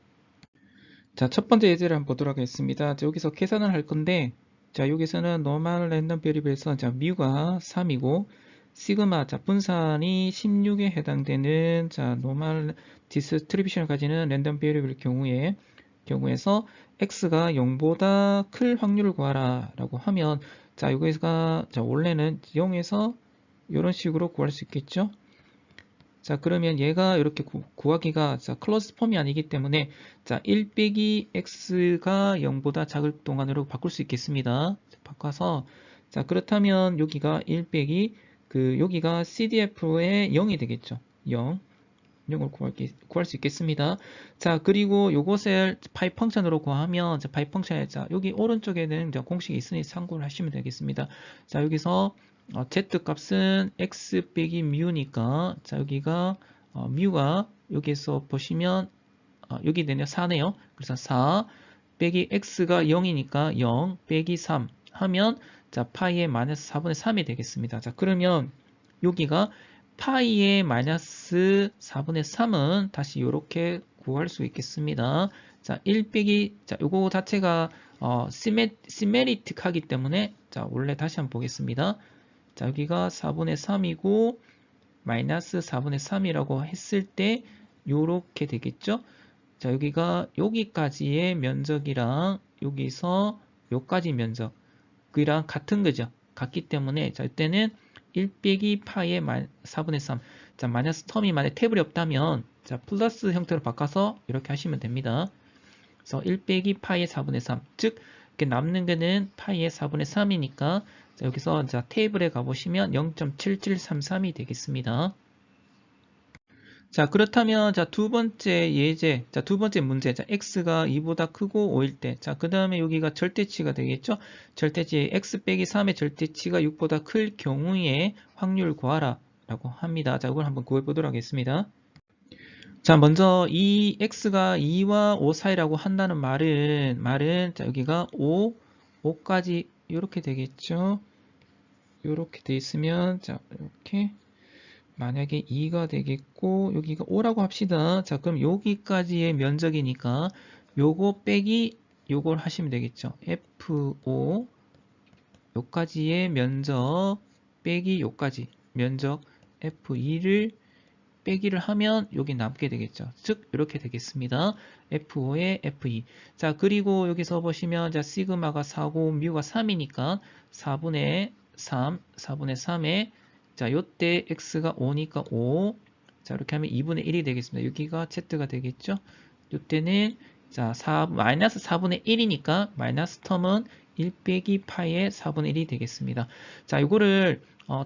자, 첫 번째 예제를 한번 보도록 하겠습니다. 자, 여기서 계산을 할 건데, 자, 여기서는 노멀 랜덤 베리블에서 자, 뮤가 3이고, 시그마, 자, 분산이 16에 해당되는 자, 노멀 디스트리뷰션을 가지는 랜덤 베리블 경우에서 x가 0보다 클 확률을 구하라 라고 하면, 자, 여기가 자, 원래는 0에서 이런 식으로 구할 수 있겠죠? 자, 그러면 얘가 이렇게 구하기가 자, 클로즈 폼이 아니기 때문에 자, 1 빼기 x가 0보다 작을 동안으로 바꿀 수 있겠습니다. 바꿔서 자, 그렇다면 여기가 1 빼기 여기가 CDF의 0이 되겠죠. 0을 구할 수 있겠습니다. 자, 그리고 요것을 파이 펑션으로 구하면 자, 파이 펑션에 자, 여기 오른쪽에는 공식이 있으니 참고를 하시면 되겠습니다. 자, 여기서 z 값은 x 빼기 뮤니까 자, 여기가 뮤가 여기에서 보시면 여기 되네요. 4네요. 그래서 4 빼기 x가 0이니까 0 빼기 3 하면 자, 파이의 마이너스 4분의 3이 되겠습니다. 자, 그러면 여기가 파이의 마이너스 4분의 3은 다시 이렇게 구할 수 있겠습니다. 자, 1 빼기 자, 요거 자체가 시메리틱하기 때문에 자, 원래 다시 한번 보겠습니다. 자, 여기가 4분의 3이고 마이너스 4분의 3이라고 했을 때 요렇게 되겠죠? 자, 여기까지의 면적이랑 여기서 요까지 면적이랑 같은 거죠. 같기 때문에 자, 이때는 1 빼기 파이의 4분의 3. 자, 마이너스 텀이 만약 테이블이 없다면 자, 플러스 형태로 바꿔서 이렇게 하시면 됩니다. 그래서 1 빼기 파이의 4분의 3. 즉, 이렇게 남는 거는 파이의 4분의 3이니까 자, 여기서 자, 테이블에 가보시면 0.7733이 되겠습니다. 자, 그렇다면 자, 두 번째 예제, 자, 두 번째 문제, 자, x가 2보다 크고 5일 때, 자, 그 다음에 여기가 절대치가 되겠죠? 절대치 x 빼기 3의 절대치가 6보다 클 경우에 확률 구하라 라고 합니다. 자, 이걸 한번 구해보도록 하겠습니다. 자, 먼저 이 x가 2와 5 사이라고 한다는 말은 자, 여기가 5까지 이렇게 되겠죠? 이렇게 돼 있으면 자, 이렇게 만약에 2가 되겠고 여기가 5라고 합시다. 자, 그럼 여기까지의 면적이니까 요거 빼기 요걸 하시면 되겠죠. F5 요까지의 면적 빼기 요까지 면적 F2를 빼기를 하면 여기 남게 되겠죠. 즉 이렇게 되겠습니다. F5에 F2. 자, 그리고 여기서 보시면 자, 시그마가 4고 뮤가 3이니까 4분의 3에 자, 요때 x가 5니까 5. 자, 이렇게 하면 2분의 1이 되겠습니다. 여기가 z가 되겠죠? 요때는 자, 마이너스 4분의 1이니까 마이너스 텀은 1 빼기 파이의 4분의 1이 되겠습니다. 자, 이거를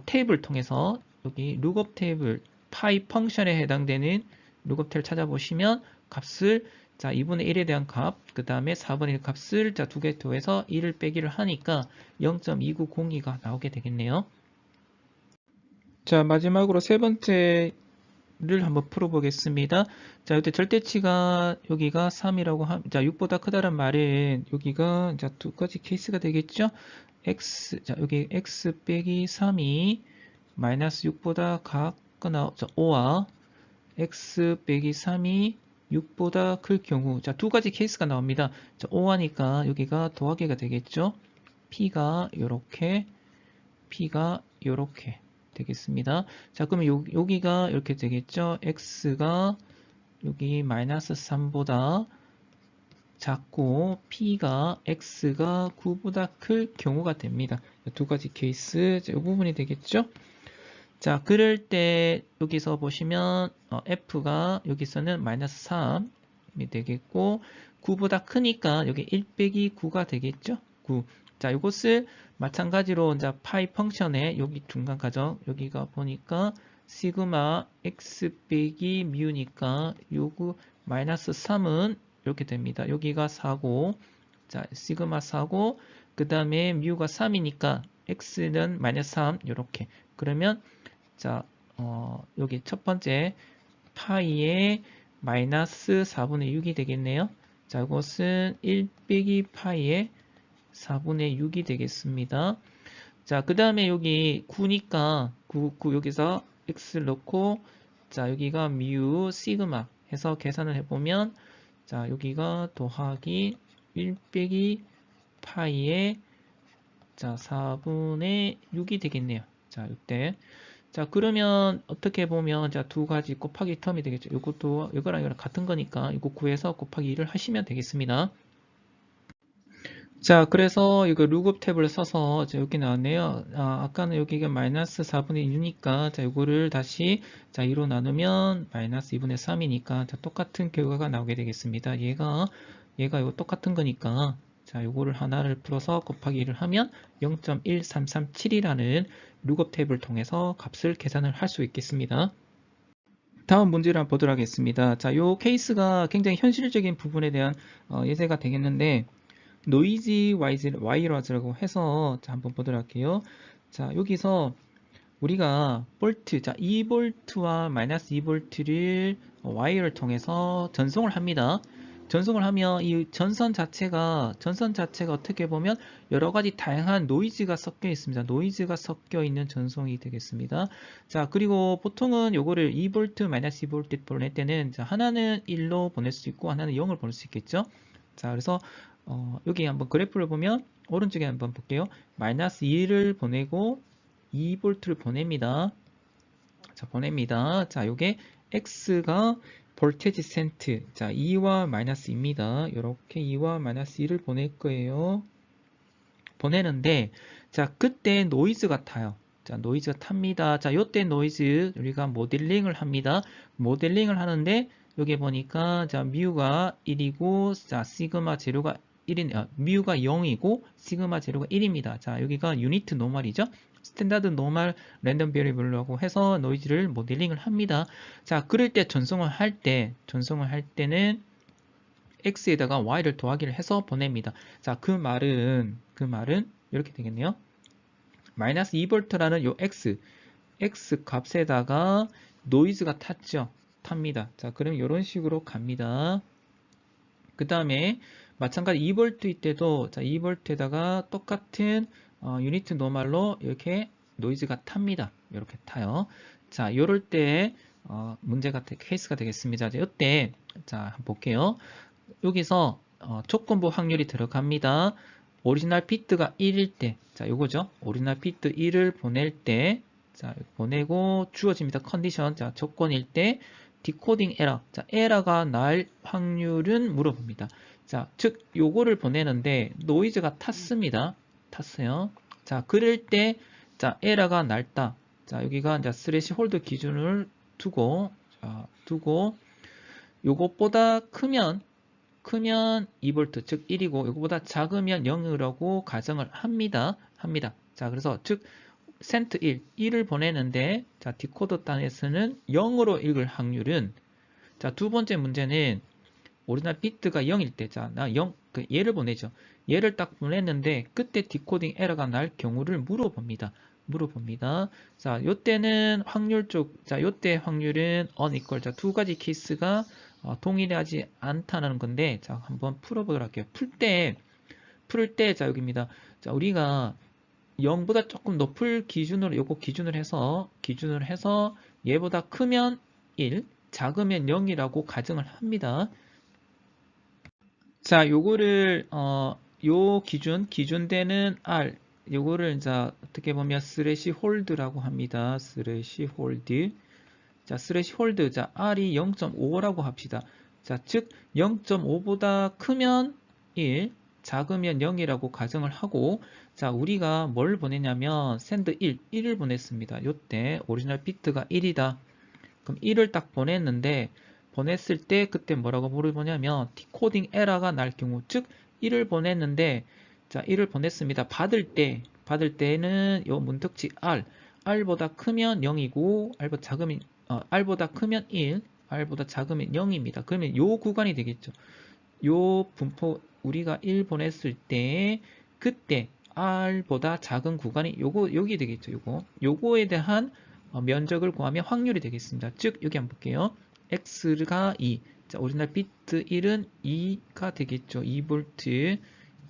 테이블 통해서 여기 룩업 테이블 파이 펑션에 해당되는 룩업 테이블 찾아보시면 값을 자, 2분의 1에 대한 값, 그 다음에 4분의 1 값을 자, 두 개 더해서 1을 빼기를 하니까 0.2902가 나오게 되겠네요. 자, 마지막으로 세 번째를 한번 풀어보겠습니다. 자, 이때 절대치가 여기가 3이라고 자, 6보다 크다란 말은 여기가 자, 두 가지 케이스가 되겠죠? 자, 여기 x 빼기 3이 마이너스 6보다 작거나 5와 x 빼기 3이 6보다 클 경우 자, 두 가지 케이스가 나옵니다. 자, 5하니까 여기가 더하기가 되겠죠? p가 요렇게 되겠습니다. 자, 그러면 여기가 이렇게 되겠죠? x가 여기 마이너스 3보다 작고 p가 x가 9보다 클 경우가 됩니다. 두 가지 케이스 이 부분이 되겠죠? 자, 그럴 때 여기서 보시면 f가 여기서는 마이너스 3이 되겠고 9보다 크니까 여기 1 빼기 9가 되겠죠? 9. 자, 이것을 마찬가지로 이제 파이 펑션에 여기 중간 가정 여기가 보니까 시그마 x 빼기 뮤니까 요거 마이너스 3은 이렇게 됩니다. 여기가 4고 자, 시그마 4고 그 다음에 뮤가 3이니까 x는 마이너스 3 이렇게 그러면 자, 여기 첫 번째 파이의 마이너스 4분의 6이 되겠네요. 자, 이것은 1 빼기 파이의 4분의 6이 되겠습니다. 자, 그 다음에 여기 9니까 9 여기서 x를 넣고 자, 여기가 뮤 시그마 해서 계산을 해보면 자, 여기가 더하기 1 빼기 파이의 자, 4분의 6이 되겠네요. 자, 이때 자, 그러면 어떻게 보면 자, 두 가지 곱하기 텀이 되겠죠. 이것도 이거랑 이거랑 같은 거니까 이거 구해서 곱하기 2를 하시면 되겠습니다. 자, 그래서 이거 룩업 탭을 써서 자, 여기 나왔네요. 아까는 여기가 마이너스 4분의 2니까 자, 이거를 다시 자, 2로 나누면 마이너스 2분의 3이니까 자, 똑같은 결과가 나오게 되겠습니다. 얘가 이거 똑같은 거니까 자, 요거를 하나를 풀어서 곱하기 1을 하면 0.1337이라는 룩업 탭을 통해서 값을 계산을 할 수 있겠습니다. 다음 문제를 한번 보도록 하겠습니다. 자, 요 케이스가 굉장히 현실적인 부분에 대한 예제가 되겠는데 노이즈 와이러즈라고 해서 자, 한번 보도록 할게요. 자, 여기서 우리가 볼트, 자, 2볼트와 마이너스 2볼트를 와이어를 통해서 전송을 합니다. 전송을 하면 이 전선 자체가 어떻게 보면 여러 가지 다양한 노이즈가 섞여 있습니다. 노이즈가 섞여 있는 전송이 되겠습니다. 자, 그리고 보통은 요거를 2V, 마이너스 2V 보낼 때는 자, 하나는 1로 보낼 수 있고 하나는 0을 보낼 수 있겠죠. 자, 그래서 여기 한번 그래프를 보면 오른쪽에 한번 볼게요. 마이너스 2를 보내고 2V를 보냅니다. 자, 보냅니다. 자, 요게 X가 볼테지 센트. 자, 2와 마이너스 2입니다. 이렇게 2와 마이너스 2를 보낼 거예요. 보내는데, 자, 그때 노이즈가 타요. 자, 노이즈가 탑니다. 자, 요때 노이즈 우리가 모델링을 합니다. 모델링을 하는데, 여기 보니까, 자, 뮤가 1이고, 자, 시그마 제로가 1인, 뮤가 0이고, 시그마 제로가 1입니다. 자, 여기가 유니트 노멀이죠. 스탠다드 노멀 랜덤 베리블로라고 해서 노이즈를 모델링을 합니다. 자, 그럴 때 전송을 할 때는 x에다가 y를 더하기를 해서 보냅니다. 자, 그 말은 이렇게 되겠네요. 마이너스 2V라는 요 x 값에다가 노이즈가 탑니다. 자, 그럼 이런 식으로 갑니다. 그 다음에 마찬가지 2V 때도 자, 2V에다가 똑같은 유니트 노멀로 이렇게 노이즈가 탑니다. 이렇게 타요. 자, 요럴 때 문제가 케이스가 되겠습니다. 자, 이때 자, 한번 볼게요. 여기서 조건부 확률이 들어갑니다. 오리지널 비트가 1일 때, 자, 요거죠. 오리지널 비트 1을 보낼 때, 자, 보내고 주어집니다. 컨디션, 자, 조건일 때, 디코딩 에러, 자, 에러가 날 확률은 물어봅니다. 자, 즉, 요거를 보내는데, 노이즈가 탔어요. 자, 그럴 때, 자, 에러가 날다. 자, 여기가 이제 스래시 홀드 기준을 두고, 요것보다 크면 2V, 즉 1이고 이거보다 작으면 0이라고 가정을 합니다. 자, 그래서 즉 센트 1을 보내는데 자, 디코더 단에서는 0으로 읽을 확률은 자, 두 번째 문제는 오리지널 비트가 0일 때 자, 나 0, 얘를 보내죠. 얘를 딱 보냈는데 그때 디코딩 에러가 날 경우를 물어봅니다. 자, 요때는 요때 확률은 unequal. 자, 두 가지 케이스가 동일하지 않다는 건데, 자, 한번 풀어보도록 할게요. 풀 때, 자, 여기입니다. 자, 우리가 0보다 조금 높을 기준으로, 요거 기준을 해서 얘보다 크면 1, 작으면 0이라고 가정을 합니다. 자, 요거를, 요 기준되는 R, 요거를 이제 어떻게 보면 스래시 홀드라고 합니다. 스래시 홀드. 자, 스래시 홀드. 자, R이 0.5라고 합시다. 자, 즉 0.5보다 크면 1, 작으면 0이라고 가정을 하고, 자, 우리가 뭘 보냈냐면 send 1을 보냈습니다. 요때 오리지널 비트가 1이다. 그럼 1을 딱 보냈는데, 보냈을 때 그때 뭐라고 보냐면 디코딩 에러가 날 경우, 즉 1을 보냈는데, 자, 1을 보냈습니다. 받을 때는 요 문턱치 r보다 크면 0이고 r보다 작으면 r보다 크면 1, r보다 작으면 0입니다. 그러면 요 구간이 되겠죠. 요 분포 우리가 1 보냈을 때 그때 r보다 작은 구간이 여기 되겠죠. 요거에 대한 면적을 구하면 확률이 되겠습니다. 즉 여기 한번 볼게요. x가 2. 자, 오리지널 비트 1은 2가 되겠죠. 2V.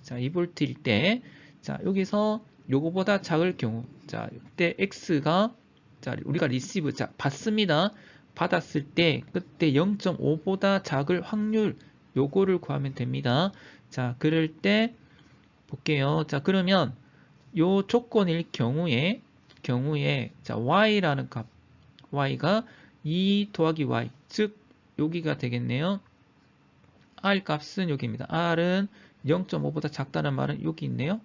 자, 2V일 때, 자, 여기서 요거보다 작을 경우, 자, 이때 x가, 자, 우리가 리시브, 자, 받습니다. 받았을 때, 그때 0.5보다 작을 확률, 요거를 구하면 됩니다. 자, 그럴 때, 볼게요. 자, 그러면, 요 조건일 경우에, 자, y라는 값, y가 2 더하기 y, 즉, 여기가 되겠네요. r 값은 여기입니다. r은 0.5보다 작다는 말은 여기 있네요.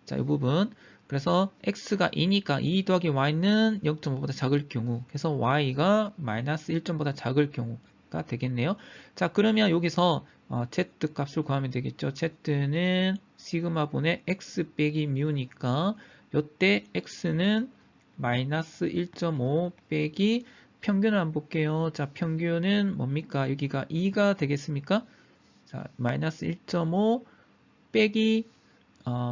자, 이 부분. 그래서 x가 2니까 2 더하기 y는 0.5보다 작을 경우, 그래서 y가 마이너스 1점보다 작을 경우가 되겠네요. 자, 그러면 여기서 z 값을 구하면 되겠죠. z는 시그마분의 x 빼기 뮤니까 요때 x는 마이너스 1.5 빼기 평균을 한번 볼게요. 자, 평균은 뭡니까? 여기가 2가 되겠습니까? 자, 마이너스 1.5 빼기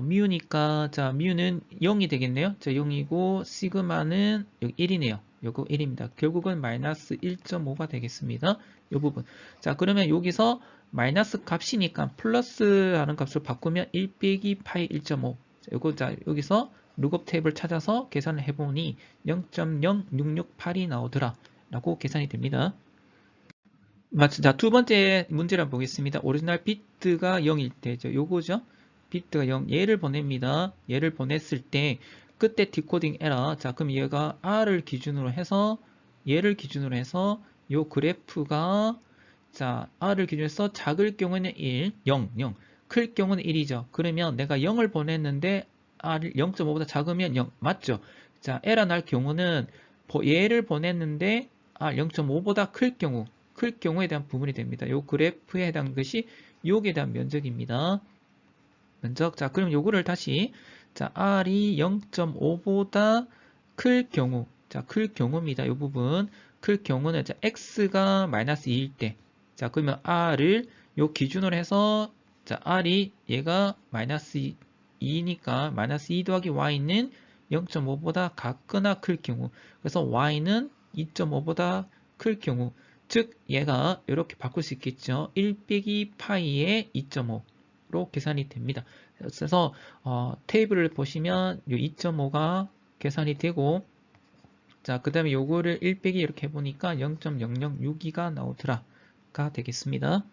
뮤니까, 자, 뮤는 0이 되겠네요. 자, 0이고 시그마는 여기 1이네요. 요거 1입니다. 결국은 마이너스 1.5가 되겠습니다. 요 부분. 자, 그러면 여기서 마이너스 값이니까 플러스 하는 값을 바꾸면 1 빼기 파이 1.5. 자, 요거, 자, 여기서 룩업 탭을 찾아서 계산을 해보니 0.0668이 나오더라 라고 계산이 됩니다. 자, 두 번째 문제를 한번 보겠습니다. 오리지널 비트가 0일 때죠. 요거죠. 비트가 0, 얘를 보냅니다. 얘를 보냈을 때 그때 디코딩 에러. 자, 그럼 얘가 r을 기준으로 해서 얘를 기준으로 해서 요 그래프가, 자, r을 기준으로 해서 작을 경우에는 1, 0, 0, 클 경우는 1이죠. 그러면 내가 0을 보냈는데 r 0.5보다 작으면 0, 맞죠? 자, 에러 날 경우는 얘를 보냈는데 r 0.5보다 클 경우에 대한 부분이 됩니다. 요 그래프에 해당하는 것이 요에 대한 면적입니다. 면적. 자, 그럼 요거를 다시, 자, r이 0.5보다 클 경우, 자, 클 경우입니다. 요 부분. 클 경우는, 자, x가 마이너스 2일 때, 자, 그러면 r을 요 기준으로 해서, 자, r이 얘가 마이너스 2니까 마이너스 2 더하기 y는 0.5보다 같거나 클 경우, 그래서 y는 2.5보다 클 경우, 즉 얘가 이렇게 바꿀 수 있겠죠. 1 빼기 파이의 2.5로 계산이 됩니다. 그래서 테이블을 보시면 이 2.5가 계산이 되고, 자, 그 다음에 요거를 1 빼기 이렇게 해보니까 0.006이가 나오더라가 되겠습니다.